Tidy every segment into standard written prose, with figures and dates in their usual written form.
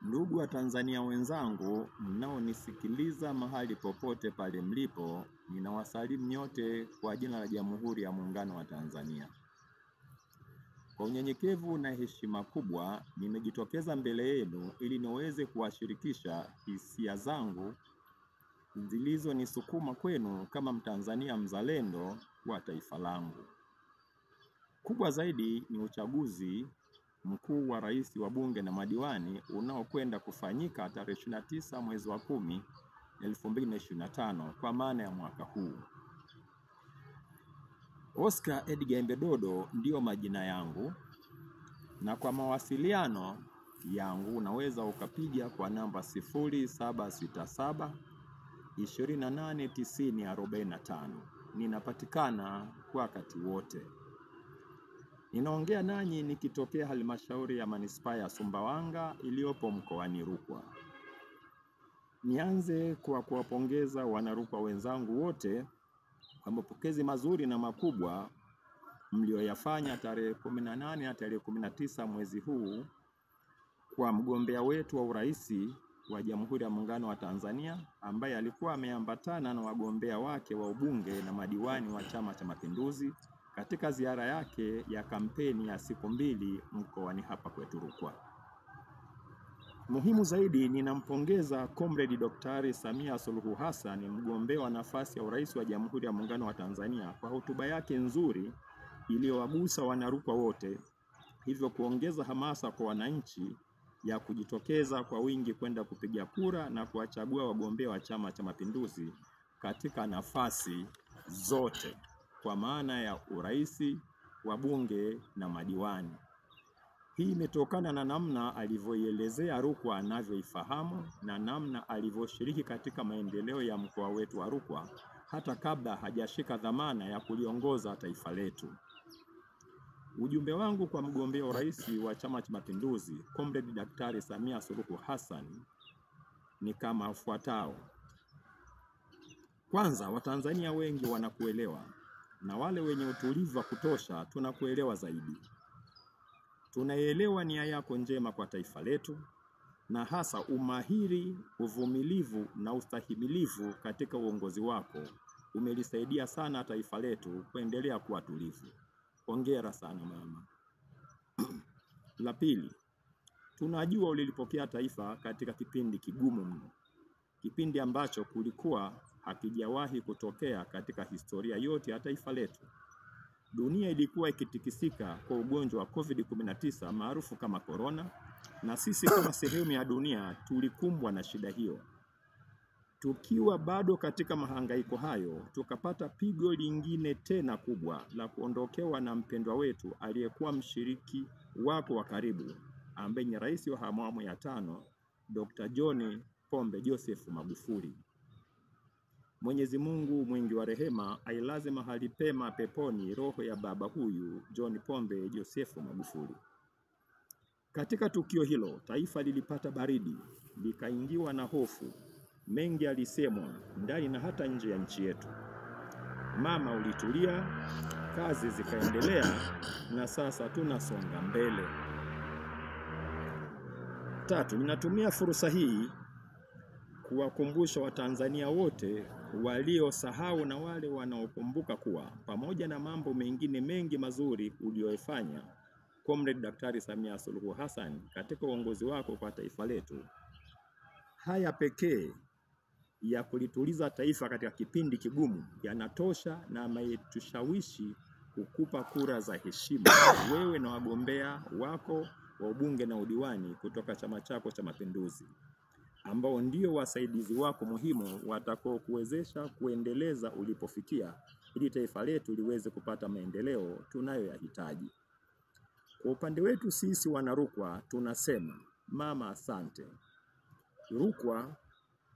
Ndugu wa Tanzania wenzangu, mnaonisikiliza mahali popote pale mlipo, ninawasalimu nyote kwa jina la Jamhuri ya Muungano wa Tanzania. Kwa unyenyekevu na heshima kubwa, nimejitokeza mbele yenu ili niweze kuwashirikisha hisia zangu zilizonisukuma kwenu kama Mtanzania mzalendo wa taifa langu. Kubwa zaidi ni uchaguzi mkuu wa rais, wa bunge na madiwani unaokwenda kufanyika tarehe 29 mwezi wa 10 2025 kwa maana ya mwaka huu. Oscar Edgar Mbedodo ndio majina yangu, na kwa mawasiliano yangu unaweza ukapiga kwa namba 0767 289045. Ninapatikana kwa wakati wote. Ninaongea nanyi nikitokea halmashauri ya manispaa ya Sumbawanga iliyopo mkoani Rukwa. Nianze kwa kuwapongeza wanarukwa wenzangu wote kwa mapokezi mazuri na makubwa mlioyafanya tarehe 18 na tarehe 19 mwezi huu kwa mgombea wetu wa uraisi wa Jamhuri ya Muungano wa Tanzania, ambaye alikuwa ameambatana na wagombea wake wa ubunge na madiwani wa Chama cha Mapinduzi katika ziara yake ya kampeni ya siku 2 mkoani hapa kwetu Rukwa. Muhimu zaidi, ninampongeza Comrade Dr. Samia Suluhu Hassan, mgombea wa nafasi ya urais wa Jamhuri ya Muungano wa Tanzania, kwa hotuba yake nzuri iliyowagusa wanarukwa wote, hivyo kuongeza hamasa kwa wananchi ya kujitokeza kwa wingi kwenda kupiga kura na kuwachagua wagombea wa Chama cha Mapinduzi katika nafasi zote, kwa maana ya uraisi, wabunge na madiwani. Hii imetokana na namna alivyoielezea Rukwa anavyoifahamu na namna alivyoshiriki katika maendeleo ya mkoa wetu wa Rukwa hata kabla hajashika dhamana ya kuliongoza taifa letu. Ujumbe wangu kwa mgombea urais wa Chama cha Mapinduzi, Comrade Daktari Samia Suluhu Hassan, ni kama ufuatao. Kwanza, Watanzania wengi wanakuelewa, na wale wenye utulivu wa kutosha tunakuelewa zaidi. Tunaelewa nia yako njema kwa taifa letu, na hasa umahiri, uvumilivu na ustahimilivu katika uongozi wako umelisaidia sana taifa letu kuendelea kuwa tulivu. Hongera sana mama. La pili, tunajua ulilipokea taifa katika kipindi kigumu mno, kipindi ambacho kulikuwa hakijawahi kutokea katika historia yote ya taifa letu. Dunia ilikuwa ikitikisika kwa ugonjwa wa COVID-19 maarufu kama corona, na sisi kama sehemu ya dunia tulikumbwa na shida hiyo. Tukiwa bado katika mahangaiko hayo, tukapata pigo lingine tena kubwa la kuondokewa na mpendwa wetu aliyekuwa mshiriki wako wa karibu, ambaye ni rais wa awamu ya 5, Dr. John Pombe Joseph Magufuli. Mwenyezi Mungu mwingi wa rehema ailaze mahali pema peponi roho ya baba huyu John Pombe Joseph Magufuli. Katika tukio hilo, taifa lilipata baridi, likaingiwa na hofu. Mengi alisemwa ndani na hata nje ya nchi yetu. Mama, ulitulia, kazi zikaendelea, na sasa tunasonga mbele. 3, ninatumia fursa hii kuwakumbusha Watanzania wote waliosahau na wale wanaokumbuka kuwa pamoja na mambo mengine mengi mazuri uliyofanya, Comrade Daktari Samia Suluhu Hassan, katika uongozi wako kwa taifa letu, haya pekee ya kulituliza taifa katika kipindi kigumu yanatosha na ametushawishi kukupa kura za heshima wewe na wagombea wako wa ubunge na udiwani kutoka chama chako cha Mapinduzi, ambao ndio wasaidizi wako muhimu watakao kuwezesha kuendeleza ulipofikia, ili taifa letu liweze kupata maendeleo tunayoyahitaji. Kwa upande wetu sisi wanarukwa tunasema mama asante. Rukwa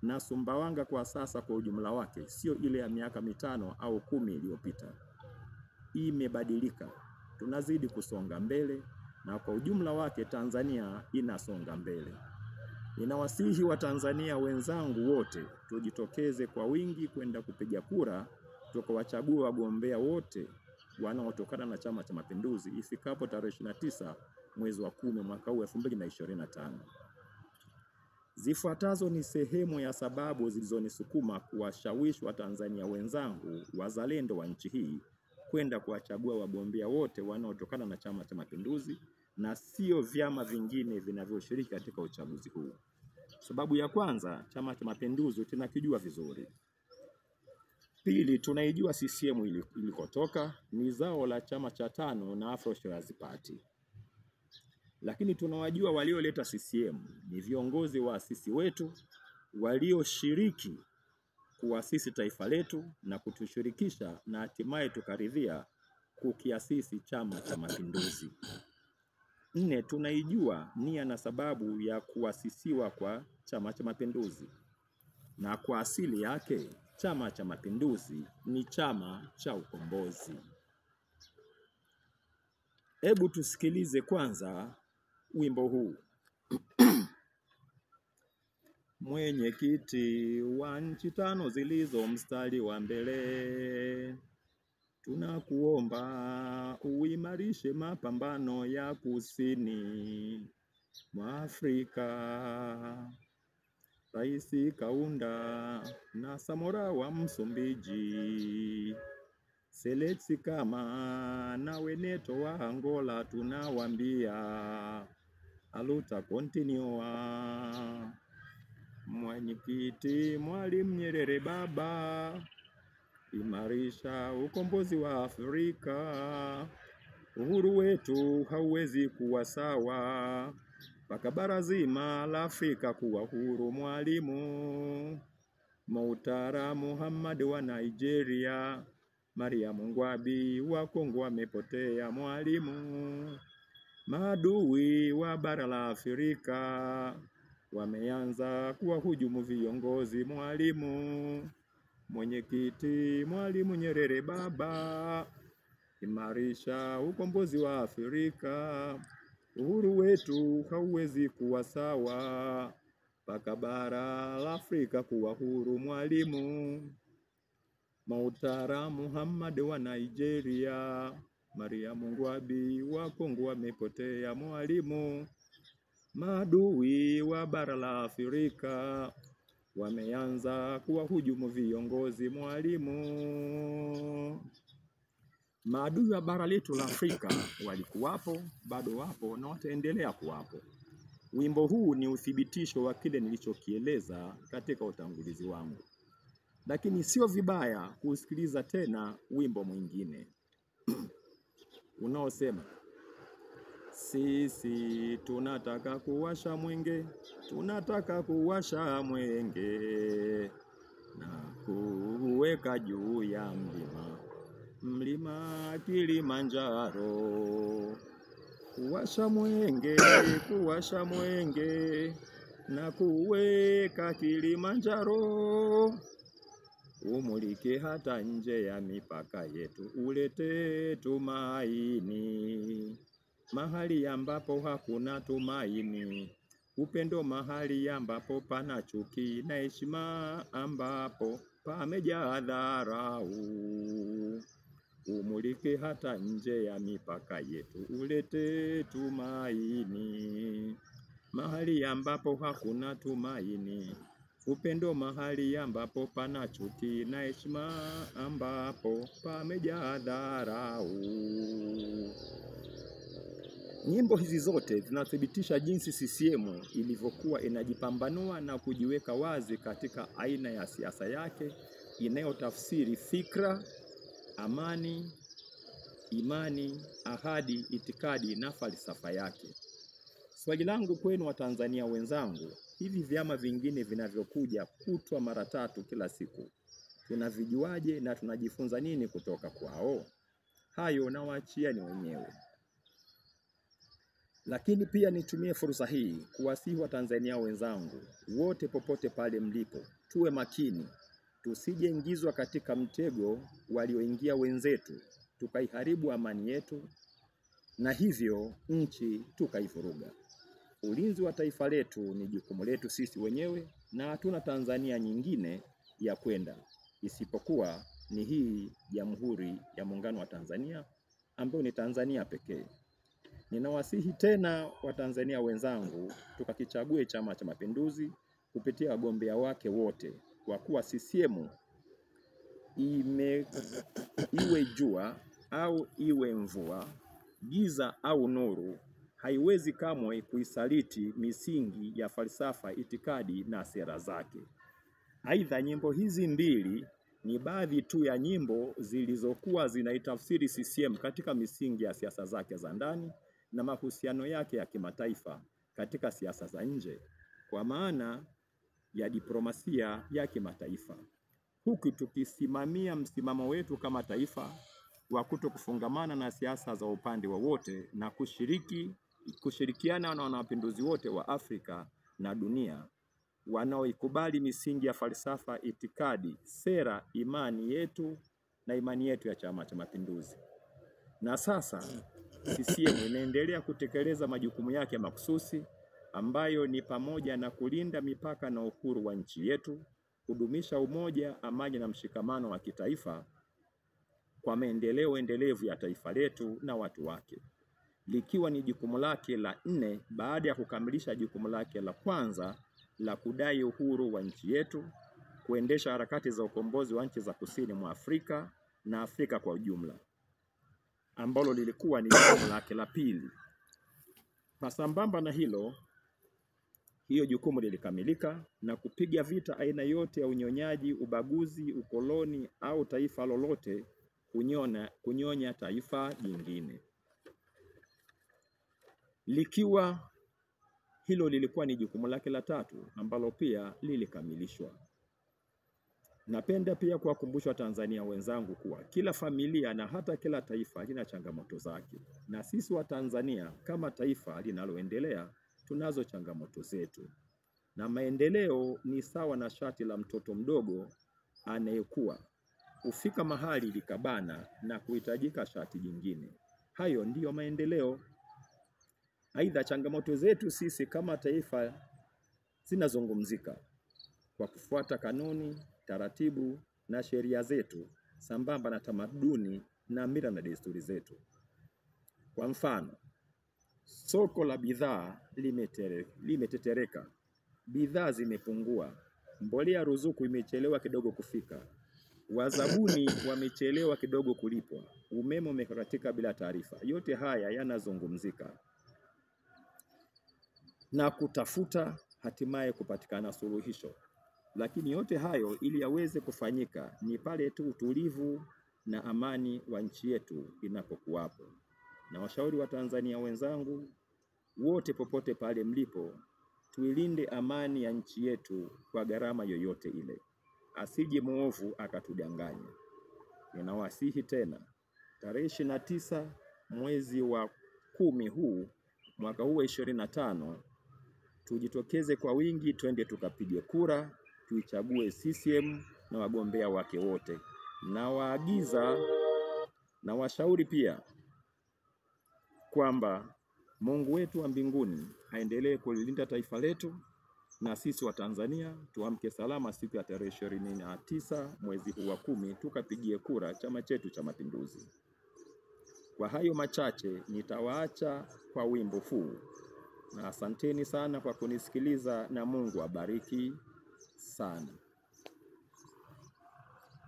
na Sumbawanga kwa sasa kwa ujumla wake sio ile ya miaka 5 au 10 iliyopita. Imebadilika. Tunazidi kusonga mbele, na kwa ujumla wake Tanzania inasonga mbele. Ninawasihi Watanzania wenzangu wote tujitokeze kwa wingi kwenda kupiga kura, tukawachagua wagombea wote wanaotokana na Chama cha Mapinduzi ifikapo tarehe 29 mwezi wa 10 mwaka huu 2025. Zifuatazo ni sehemu ya sababu zilizonisukuma kuwashawishi Watanzania wenzangu wazalendo wa nchi hii kwenda kuwachagua wagombea wote wanaotokana na Chama cha Mapinduzi na sio vyama vingine vinavyoshiriki katika uchaguzi huu. Sababu ya kwanza, Chama cha Mapinduzi tunakijua vizuri. Pili, tunaijua CCM ilikotoka, ni zao la chama cha tano na Afro Shirazi Party. Lakini tunawajua walioleta CCM ni viongozi waasisi wetu walioshiriki kuasisi taifa letu na kutushirikisha na hatimaye tukaridhia kukiasisi Chama cha Mapinduzi. 4, tunaijua nia na sababu ya kuasisiwa kwa Chama cha Mapinduzi. Na kwa asili yake, Chama cha Mapinduzi ni chama cha ukombozi. Hebu tusikilize kwanza wimbo huu. Mwenyekiti wa nchi 5 zilizo mstari wa mbele, tunakuomba uimarishe mapambano ya kusini mwa Afrika. Rais Kaunda na Samora wa Msumbiji, Seleksi kama na Weneto wa Angola, tunawambia aluta continua. Mwenyekiti Mwalimu Nyerere baba, imarisha ukombozi wa Afrika. Uhuru wetu hauwezi kuwa sawa mpaka bara zima la Afrika kuwa huru. Mwalimu Mautara Muhammad wa Nigeria, Maria Mungwabi wa Kongo amepotea. Mwalimu, maadui wa bara la Afrika wameanza kuwahujumu viongozi. Mwalimu, mwenyekiti Mwalimu Nyerere baba, imarisha ukombozi wa Afrika. Uhuru wetu hauwezi kuwa sawa mpaka bara la Afrika kuwa huru. Mwalimu, Mautara Muhammad wa Nigeria, Maria Mungwabi wa Kongo amepotea. Mwalimu, maadui wa bara la Afrika wameanza kuwahujumu viongozi. Mwalimu, maadui wa bara letu la Afrika walikuwapo, bado wapo na wataendelea kuwapo. Wimbo huu ni uthibitisho wa kile nilichokieleza katika utangulizi wangu. Lakini sio vibaya kusikiliza tena wimbo mwingine unaosema, sisi tunataka kuwasha mwenge, tunataka kuwasha mwenge na kuweka juu ya mlima Kilimanjaro. Kuwasha mwenge na kuweka Kilimanjaro, umulike hata nje ya mipaka yetu, ulete tumaini mahali ambapo hakuna tumaini, upendo mahali ambapo pana chuki, na heshima ambapo pamejaa dharau. Umulike hata nje ya mipaka yetu, ulete tumaini mahali ambapo hakuna tumaini, upendo mahali ambapo pana chuki, na heshima ambapo pamejaa dharau. Nyimbo hizi zote zinathibitisha jinsi CCM ilivyokuwa inajipambanua na kujiweka wazi katika aina ya siasa yake inayotafsiri fikra, amani, imani, ahadi, itikadi na falsafa yake. Swali langu kwenu Watanzania wenzangu, hivi vyama vingine vinavyokuja kutwa mara 3 kila siku, tunavijuaje na tunajifunza nini kutoka kwao? Hayo nawaachia ni wenyewe. Lakini pia nitumie fursa hii kuwasihi Watanzania wenzangu wote popote pale mlipo, tuwe makini, tusijeingizwa katika mtego walioingia wenzetu, tukaiharibu amani yetu na hivyo nchi tukaivuruga. Ulinzi wa taifa letu ni jukumu letu sisi wenyewe, na hatuna Tanzania nyingine ya kwenda isipokuwa ni hii Jamhuri ya Muungano wa Tanzania, ambayo ni Tanzania pekee. Ninawasihi tena Watanzania wenzangu, tukakichague Chama cha Mapinduzi kupitia wagombea wake wote, kwa kuwa CCM iwe jua au iwe mvua, giza au nuru, haiwezi kamwe kuisaliti misingi ya falsafa, itikadi na sera zake. Aidha, nyimbo hizi mbili ni baadhi tu ya nyimbo zilizokuwa zinaitafsiri CCM katika misingi ya siasa zake za ndani na mahusiano yake ya kimataifa katika siasa za nje, kwa maana ya diplomasia ya kimataifa, huku tukisimamia msimamo wetu kama taifa wa kutokufungamana na siasa za upande wowote na kushirikiana na wanamapinduzi wote wa Afrika na dunia wanaoikubali misingi ya falsafa, itikadi, sera, imani yetu ya Chama cha Mapinduzi. Na sasa CCM inaendelea kutekeleza majukumu yake makususi, ambayo ni pamoja na kulinda mipaka na uhuru wa nchi yetu, kudumisha umoja, amani na mshikamano wa kitaifa kwa maendeleo endelevu ya taifa letu na watu wake, likiwa ni jukumu lake la 4 baada ya kukamilisha jukumu lake la kwanza la kudai uhuru wa nchi yetu, kuendesha harakati za ukombozi wa nchi za kusini mwa Afrika na Afrika kwa ujumla, ambalo lilikuwa ni jukumu lake la pili. Pasambamba na hiyo jukumu lilikamilika na kupiga vita aina yote ya unyonyaji, ubaguzi, ukoloni au taifa lolote kunyonya taifa jingine. Likiwa hilo lilikuwa ni jukumu lake la 3 ambalo pia lilikamilishwa. Napenda pia kuwakumbusha Tanzania wenzangu kuwa kila familia na hata kila taifa lina changamoto zake, na sisi wa Tanzania kama taifa linaloendelea tunazo changamoto zetu, na maendeleo ni sawa na shati la mtoto mdogo anayekua, ufika mahali likabana na kuhitajika shati jingine. Hayo ndiyo maendeleo. Aidha, changamoto zetu sisi kama taifa zinazungumzika kwa kufuata kanuni, taratibu na sheria zetu, sambamba na tamaduni na mila na desturi zetu. Kwa mfano, soko la bidhaa limetetereka, bidhaa zimepungua, mbolea ruzuku imechelewa kidogo kufika, wazabuni wamechelewa kidogo kulipwa, umeme umekatika bila taarifa. Yote haya yanazungumzika na kutafuta hatimaye kupatikana suluhisho. Lakini yote hayo ili yaweze kufanyika ni pale tu utulivu na amani wa nchi yetu inapokuwapo. Na washauri wa Tanzania wenzangu wote popote pale mlipo, tuilinde amani ya nchi yetu kwa gharama yoyote ile, asije muovu akatudanganya. Ninawasihi tena, tarehe 29 mwezi wa 10 huu mwaka huu 25, tujitokeze kwa wingi, twende tukapige kura, tuichague CCM na wagombea wake wote. Na waagiza na washauri pia kwamba Mungu wetu wa mbinguni aendelee kulilinda taifa letu, na sisi wa Tanzania tuamke salama siku ya tarehe 29 mwezi huu wa 10, tukapigie kura chama chetu cha Mapinduzi. Kwa hayo machache nitawaacha kwa wimbo huu, na asanteni sana kwa kunisikiliza, na Mungu abariki sana.